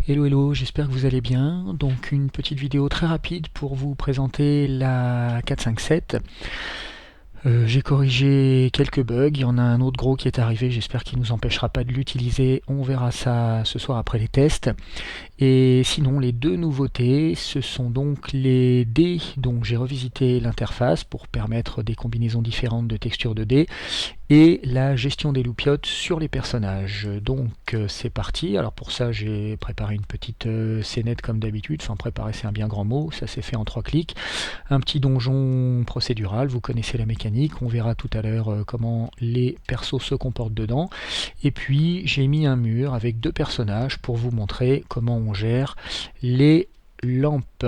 Hello hello, j'espère que vous allez bien. Donc une petite vidéo très rapide pour vous présenter la 457. J'ai corrigé quelques bugs, il y en a un autre gros qui est arrivé, j'espère qu'il ne nous empêchera pas de l'utiliser. On verra ça ce soir après les tests. Et sinon, les deux nouveautés, ce sont donc les dés. Donc j'ai revisité l'interface pour permettre des combinaisons différentes de textures de dés et la gestion des loupiottes sur les personnages. Donc c'est parti. Alors pour ça, j'ai préparé une petite scénette comme d'habitude. Enfin, préparer, c'est un bien grand mot. Ça s'est fait en 3 clics. Un petit donjon procédural. Vous connaissez la mécanique. On verra tout à l'heure comment les persos se comportent dedans. Et puis, j'ai mis un mur avec deux personnages pour vous montrer comment on gère les lampes.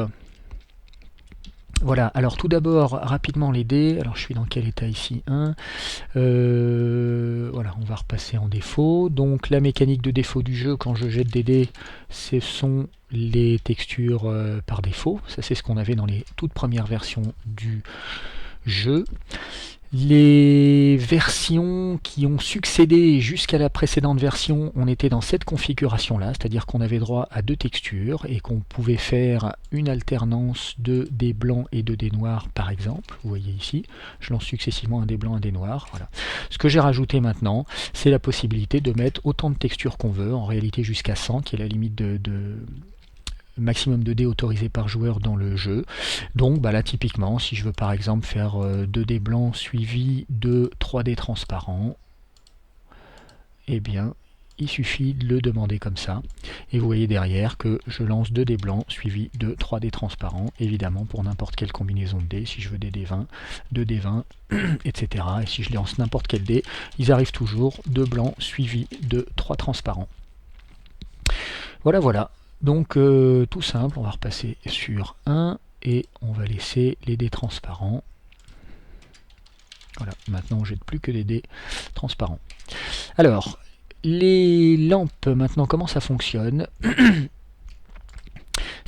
Voilà, alors tout d'abord, rapidement les dés. Alors je suis dans quel état ici? 1. Voilà, on va repasser en défaut. Donc la mécanique de défaut du jeu, quand je jette des dés, ce sont les textures par défaut. Ça, c'est ce qu'on avait dans les toutes premières versions du jeu. Les versions qui ont succédé jusqu'à la précédente version, on était dans cette configuration-là, c'est-à-dire qu'on avait droit à deux textures et qu'on pouvait faire une alternance de dés blancs et de dés noirs, par exemple. Vous voyez ici, je lance successivement un dé blanc, un dé noir. Voilà. Ce que j'ai rajouté maintenant, c'est la possibilité de mettre autant de textures qu'on veut, en réalité jusqu'à 100, qui est la limite de maximum de dés autorisés par joueur dans le jeu. Donc là typiquement, si je veux par exemple faire 2 dés blancs suivis de 3 dés transparents, eh bien il suffit de le demander comme ça. Et vous voyez derrière que je lance 2 dés blancs suivis de 3 dés transparents, évidemment pour n'importe quelle combinaison de dés, si je veux des dés 20, 2 dés 20, etc. Et si je lance n'importe quel dé, ils arrivent toujours 2 blancs suivis de 3 transparents. Voilà, voilà. Donc tout simple, on va repasser sur 1 et on va laisser les dés transparents. Voilà, maintenant on jette plus que des dés transparents. Alors, les lampes, maintenant comment ça fonctionne?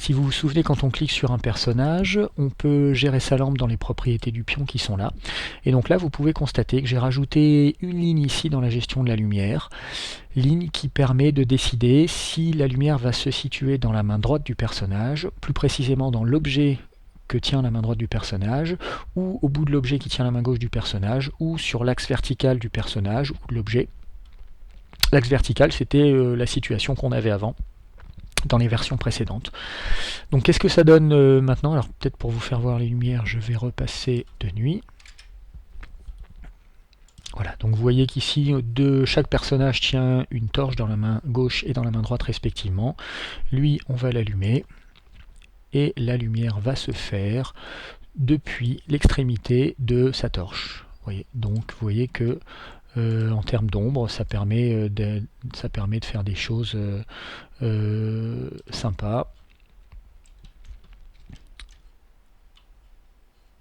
Si vous vous souvenez, quand on clique sur un personnage, on peut gérer sa lampe dans les propriétés du pion qui sont là. Et donc là, vous pouvez constater que j'ai rajouté une ligne ici dans la gestion de la lumière. Ligne qui permet de décider si la lumière va se situer dans la main droite du personnage, plus précisément dans l'objet que tient la main droite du personnage, ou au bout de l'objet qui tient la main gauche du personnage, ou sur l'axe vertical du personnage ou de l'objet. L'axe vertical, c'était la situation qu'on avait avant dans les versions précédentes. Donc qu'est-ce que ça donne maintenant? Alors peut-être pour vous faire voir les lumières, je vais repasser de nuit. Voilà, donc vous voyez qu'ici, chaque personnage tient une torche dans la main gauche et dans la main droite respectivement. Lui, on va l'allumer, et la lumière va se faire depuis l'extrémité de sa torche. Vous voyez, donc vous voyez que en termes d'ombre, ça permet de faire des choses sympas.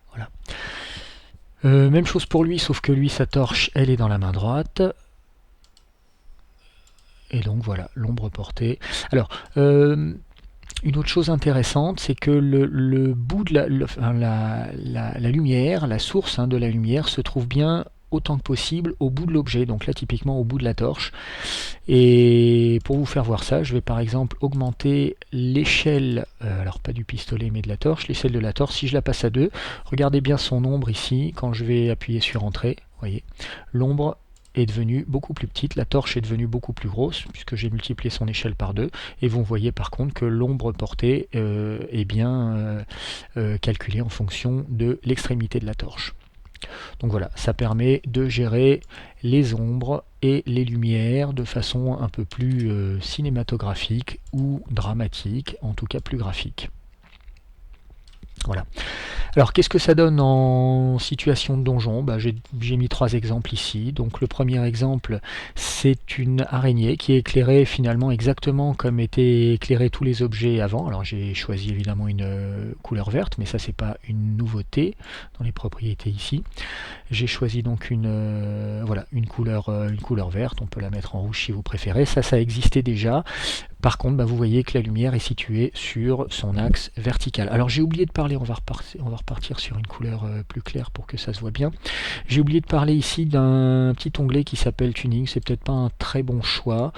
Voilà. Même chose pour lui, sauf que lui, sa torche, elle est dans la main droite. Et donc voilà, l'ombre portée. Alors, une autre chose intéressante, c'est que le bout de la lumière, la source de la lumière, se trouve bien autant que possible au bout de l'objet, donc là typiquement au bout de la torche. Et pour vous faire voir ça, je vais par exemple augmenter l'échelle, alors pas du pistolet mais de la torche, l'échelle de la torche. Si je la passe à 2, regardez bien son ombre ici, quand je vais appuyer sur entrée, voyez, l'ombre est devenue beaucoup plus petite, la torche est devenue beaucoup plus grosse puisque j'ai multiplié son échelle par 2, et vous voyez par contre que l'ombre portée est bien calculée en fonction de l'extrémité de la torche. Donc voilà, ça permet de gérer les ombres et les lumières de façon un peu plus cinématographique ou dramatique, en tout cas plus graphique. Voilà. Alors qu'est-ce que ça donne en situation de donjon? J'ai mis 3 exemples ici. Donc le premier exemple, c'est une araignée qui est éclairée finalement exactement comme étaient éclairés tous les objets avant. Alors j'ai choisi évidemment une couleur verte, mais ça c'est pas une nouveauté dans les propriétés ici. J'ai choisi donc voilà, une couleur verte. On peut la mettre en rouge si vous préférez. Ça existait déjà. Par contre, vous voyez que la lumière est située sur son axe vertical. Alors j'ai oublié de parler, on va repartir sur une couleur plus claire pour que ça se voit bien. J'ai oublié de parler ici d'un petit onglet qui s'appelle Tuning, c'est peut-être pas un très bon choix.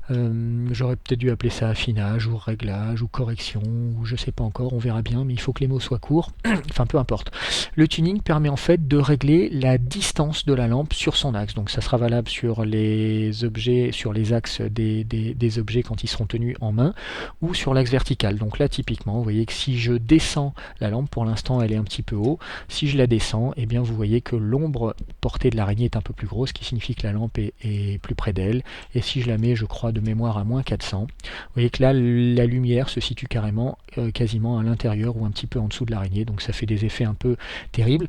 J'aurais peut-être dû appeler ça affinage ou réglage ou correction ou je sais pas encore, on verra bien, mais il faut que les mots soient courts. Enfin peu importe. Le tuning permet en fait de régler la distance de la lampe sur son axe. Donc ça sera valable sur les objets, sur les axes des objets quand ils seront tenus en main ou sur l'axe vertical. Donc là typiquement, vous voyez que si je descends la lampe, pour l'instant elle est un petit peu haut, si je la descends, eh bien vous voyez que l'ombre portée de l'araignée est un peu plus grosse, ce qui signifie que la lampe est plus près d'elle. Et si je la mets, je crois, de mémoire à moins 400, vous voyez que là, la lumière se situe carrément, quasiment à l'intérieur ou un petit peu en dessous de l'araignée. Donc ça fait des effets un peu terribles.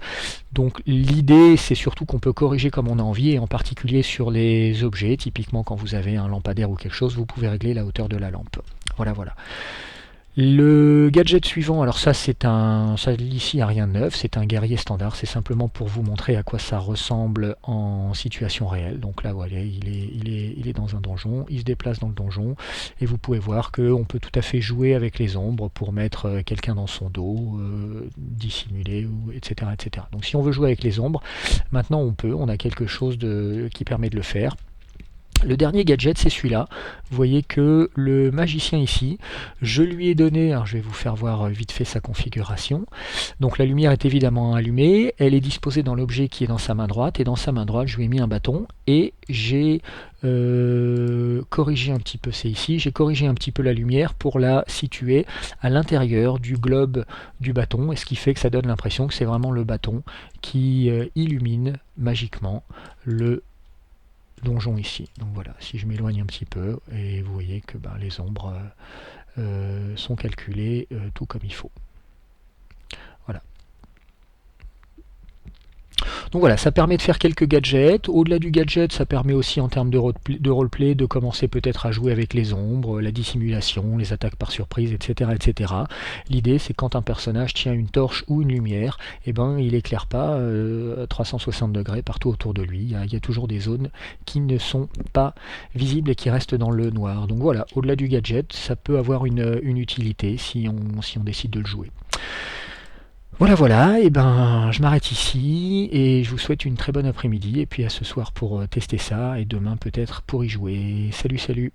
Donc l'idée, c'est surtout qu'on peut corriger comme on a envie, et en particulier sur les objets. Typiquement, quand vous avez un lampadaire ou quelque chose, vous pouvez régler la hauteur de la lampe. Voilà, voilà. Le gadget suivant, alors ça c'est ça ici il n'y a rien de neuf, c'est un guerrier standard, c'est simplement pour vous montrer à quoi ça ressemble en situation réelle. Donc là voilà, il est dans un donjon, il se déplace dans le donjon, et vous pouvez voir qu'on peut tout à fait jouer avec les ombres pour mettre quelqu'un dans son dos, dissimuler, etc., etc. Donc si on veut jouer avec les ombres, maintenant on a quelque chose qui permet de le faire. Le dernier gadget, c'est celui-là. Vous voyez que le magicien ici, je lui ai donné, alors je vais vous faire voir vite fait sa configuration. Donc la lumière est évidemment allumée, elle est disposée dans l'objet qui est dans sa main droite, et dans sa main droite, je lui ai mis un bâton, et j'ai corrigé un petit peu, c'est ici, j'ai corrigé un petit peu la lumière pour la situer à l'intérieur du globe du bâton, et ce qui fait que ça donne l'impression que c'est vraiment le bâton qui illumine magiquement le donjon ici. Donc voilà, si je m'éloigne un petit peu, et vous voyez que les ombres sont calculées tout comme il faut. Voilà. Donc voilà, ça permet de faire quelques gadgets. Au-delà du gadget, ça permet aussi en termes de roleplay de commencer peut-être à jouer avec les ombres, la dissimulation, les attaques par surprise, etc. etc. L'idée, c'est quand un personnage tient une torche ou une lumière, eh ben, il éclaire pas à 360 degrés partout autour de lui. Il y a toujours des zones qui ne sont pas visibles et qui restent dans le noir. Donc voilà, au-delà du gadget, ça peut avoir une utilité si on décide de le jouer. Voilà, voilà, et ben je m'arrête ici et je vous souhaite une très bonne après-midi et puis à ce soir pour tester ça et demain peut-être pour y jouer. Salut, salut!